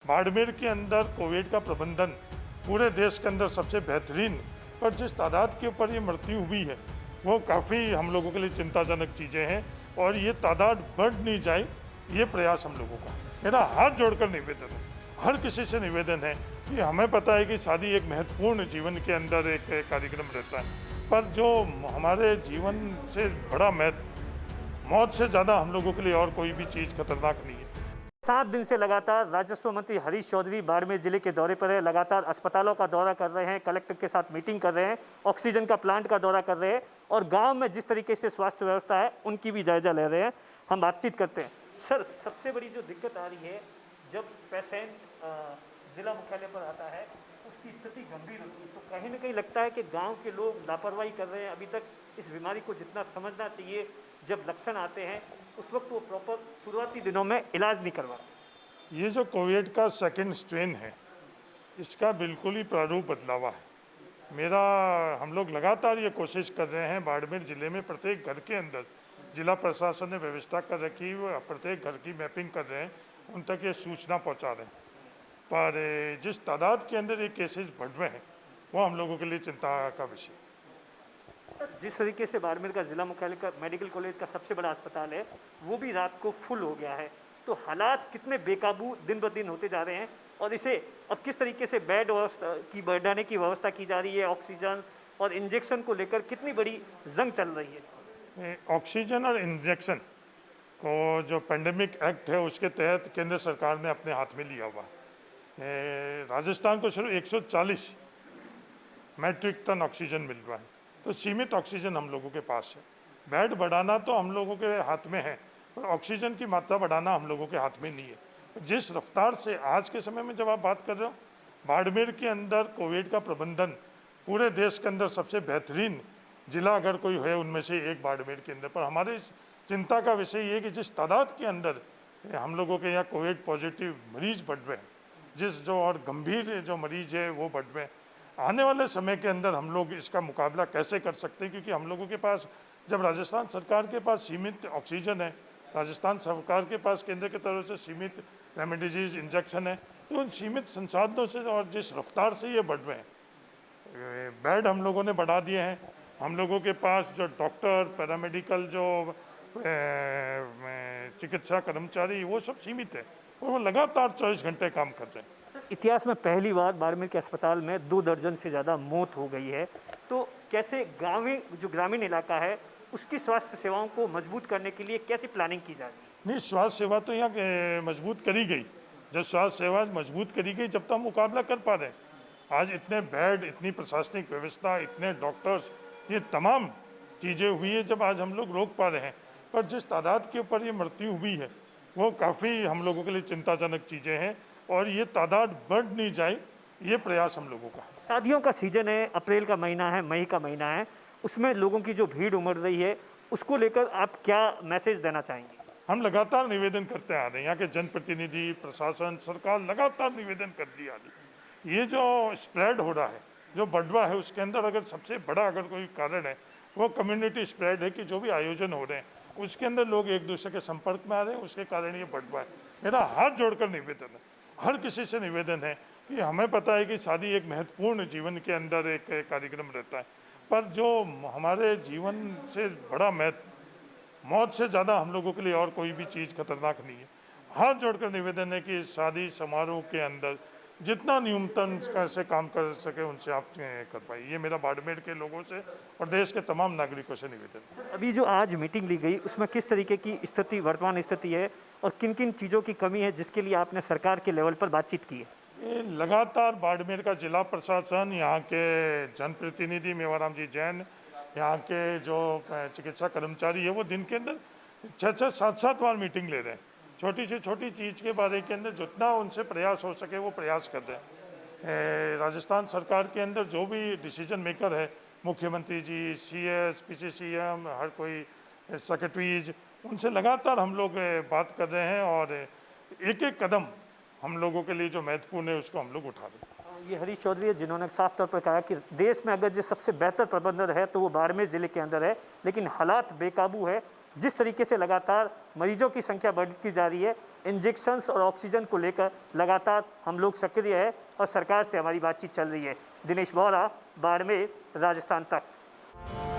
बाड़मेर के अंदर कोविड का प्रबंधन पूरे देश के अंदर सबसे बेहतरीन, पर जिस तादाद के ऊपर ये मृत्यु हुई है वो काफ़ी हम लोगों के लिए चिंताजनक चीज़ें हैं और ये तादाद बढ़ नहीं जाए, ये प्रयास हम लोगों का। मेरा हाथ जोड़कर निवेदन है, हर किसी से निवेदन है कि हमें पता है कि शादी एक महत्वपूर्ण जीवन के अंदर एक कार्यक्रम रहता है, पर जो हमारे जीवन से बड़ा मौत से ज़्यादा हम लोगों के लिए और कोई भी चीज़ खतरनाक नहीं है। 7 दिन से लगातार राजस्व मंत्री हरीश चौधरी बाड़मेर जिले के दौरे पर है। लगातार अस्पतालों का दौरा कर रहे हैं, कलेक्टर के साथ मीटिंग कर रहे हैं, ऑक्सीजन का प्लांट का दौरा कर रहे हैं और गांव में जिस तरीके से स्वास्थ्य व्यवस्था है उनकी भी जायजा ले रहे हैं। हम बातचीत करते हैं। सर, सबसे बड़ी जो दिक्कत आ रही है, जब पेशेंट जिला मुख्यालय पर आता है उसकी स्थिति गंभीर होती है, तो कहीं ना कहीं लगता है कि गाँव के लोग लापरवाही कर रहे हैं। अभी तक इस बीमारी को जितना समझना चाहिए, जब लक्षण आते हैं उस वक्त वो प्रॉपर शुरुआती दिनों में इलाज नहीं करवा। ये जो कोविड का सेकंड स्ट्रेन है, इसका बिल्कुल ही प्रारूप बदला हुआ है। हम लोग लगातार ये कोशिश कर रहे हैं, बाड़मेर जिले में प्रत्येक घर के अंदर जिला प्रशासन ने व्यवस्था कर रखी है, प्रत्येक घर की मैपिंग कर रहे हैं, उन तक ये सूचना पहुंचा रहे हैं। पर जिस तादाद के अंदर ये केसेस बढ़ रहे हैं वो हम लोगों के लिए चिंता का विषय। सर, जिस तरीके से बाड़मेर का जिला मुख्यालय का मेडिकल कॉलेज का सबसे बड़ा अस्पताल है वो भी रात को फुल हो गया है, तो हालात कितने बेकाबू दिन ब दिन होते जा रहे हैं और इसे अब किस तरीके से बेड व्यवस्था की बढ़ाने की व्यवस्था की जा रही है, ऑक्सीजन और इंजेक्शन को लेकर कितनी बड़ी जंग चल रही है। ऑक्सीजन और इंजेक्शन को जो पेंडेमिक एक्ट है उसके तहत केंद्र सरकार ने अपने हाथ में लिया हुआ है। राजस्थान को सिर्फ 140 मैट्रिक टन ऑक्सीजन मिल रहा है, तो सीमित ऑक्सीजन हम लोगों के पास है। बेड बढ़ाना तो हम लोगों के हाथ में है, पर ऑक्सीजन की मात्रा बढ़ाना हम लोगों के हाथ में नहीं है। जिस रफ्तार से आज के समय में जब आप बात कर रहे हो, बाड़मेर के अंदर कोविड का प्रबंधन पूरे देश के अंदर सबसे बेहतरीन जिला अगर कोई है उनमें से एक बाड़मेर के अंदर। पर हमारे चिंता का विषय ये कि जिस तादाद के अंदर हम लोगों के यहाँ कोविड पॉजिटिव मरीज बढ़ रहे हैं, जो और गंभीर जो मरीज है वो बढ़ रहे हैं, आने वाले समय के अंदर हम लोग इसका मुकाबला कैसे कर सकते हैं, क्योंकि हम लोगों के पास जब राजस्थान सरकार के पास सीमित ऑक्सीजन है, राजस्थान सरकार के पास केंद्र की तरफ से सीमित रेमडेसिविर इंजेक्शन है, तो उन सीमित संसाधनों से और जिस रफ्तार से ये बढ़ रहे हैं, बेड हम लोगों ने बढ़ा दिए हैं। हम लोगों के पास जो डॉक्टर, पैरामेडिकल, जो चिकित्सा कर्मचारी, वो सब सीमित है और वो लगातार 24 घंटे काम कर रहे हैं। इतिहास में पहली बार बाड़मेर के अस्पताल में 2 दर्जन से ज़्यादा मौत हो गई है, तो कैसे ग्रामीण इलाका है उसकी स्वास्थ्य सेवाओं को मजबूत करने के लिए कैसी प्लानिंग की जा रही है। नहीं, स्वास्थ्य सेवा तो यहाँ मजबूत करी गई। जब स्वास्थ्य सेवा मजबूत करी गई जब तो हम मुकाबला कर पा रहे हैं। आज इतने बेड, इतनी प्रशासनिक व्यवस्था, इतने डॉक्टर्स, ये तमाम चीज़ें हुई है जब आज हम लोग रोक पा रहे हैं। पर जिस तादाद के ऊपर ये मृत्यु हुई है वो काफ़ी हम लोगों के लिए चिंताजनक चीज़ें हैं और ये तादाद बढ़ नहीं जाए, ये प्रयास हम लोगों का। शादियों का सीजन है, अप्रैल का महीना है, मई का महीना है, उसमें लोगों की जो भीड़ उमड़ रही है उसको लेकर आप क्या मैसेज देना चाहेंगे। हम लगातार निवेदन करते आ रहे हैं, यहाँ के जनप्रतिनिधि, प्रशासन, सरकार लगातार निवेदन कर दिया। ये जो स्प्रेड हो रहा है, जो बढ़ रहा है, उसके अंदर अगर सबसे बड़ा अगर कोई कारण है वो कम्युनिटी स्प्रेड है कि जो भी आयोजन हो रहे हैं उसके अंदर लोग एक दूसरे के संपर्क में आ रहे हैं, उसके कारण ये बढ़ रहा है। मेरा हाथ जोड़कर निवेदन है, हर किसी से निवेदन है कि हमें पता है कि शादी एक महत्वपूर्ण जीवन के अंदर एक कार्यक्रम रहता है, पर जो हमारे जीवन से बड़ा मौत से ज़्यादा हम लोगों के लिए और कोई भी चीज़ खतरनाक नहीं है। हाथ जोड़कर निवेदन है कि शादी समारोह के अंदर जितना न्यूनतम से काम कर सके उनसे आप कर पाए। ये मेरा बाड़मेर के लोगों से और देश के तमाम नागरिकों से निवेदन है। अभी जो आज मीटिंग ली गई उसमें किस तरीके की स्थिति, वर्तमान स्थिति है और किन किन चीज़ों की कमी है जिसके लिए आपने सरकार के लेवल पर बातचीत की है। लगातार बाड़मेर का जिला प्रशासन, यहाँ के जनप्रतिनिधि मेवाराम जी जैन, यहाँ के जो चिकित्सा कर्मचारी है वो दिन के अंदर 6-6, 7-7 बार मीटिंग ले रहे हैं। छोटी से छोटी चीज़ के बारे के अंदर जितना उनसे प्रयास हो सके वो प्रयास कर रहे हैं। राजस्थान सरकार के अंदर जो भी डिसीजन मेकर है, मुख्यमंत्री जी, CS, PCCM, हर कोई सेक्रेटरीज, उनसे लगातार हम लोग बात कर रहे हैं और एक एक कदम हम लोगों के लिए जो महत्वपूर्ण है उसको हम लोग उठा रहे हैं। ये हरीश चौधरी है जिन्होंने साफ तौर पर कहा कि देश में अगर जो सबसे बेहतर प्रबंधन है तो वो बाड़मेर जिले के अंदर है, लेकिन हालात बेकाबू है। जिस तरीके से लगातार मरीजों की संख्या बढ़ती जा रही है इंजेक्शंस और ऑक्सीजन को लेकर लगातार हम लोग सक्रिय है और सरकार से हमारी बातचीत चल रही है। दिनेश बोहरा, बाड़मेर, राजस्थान तक।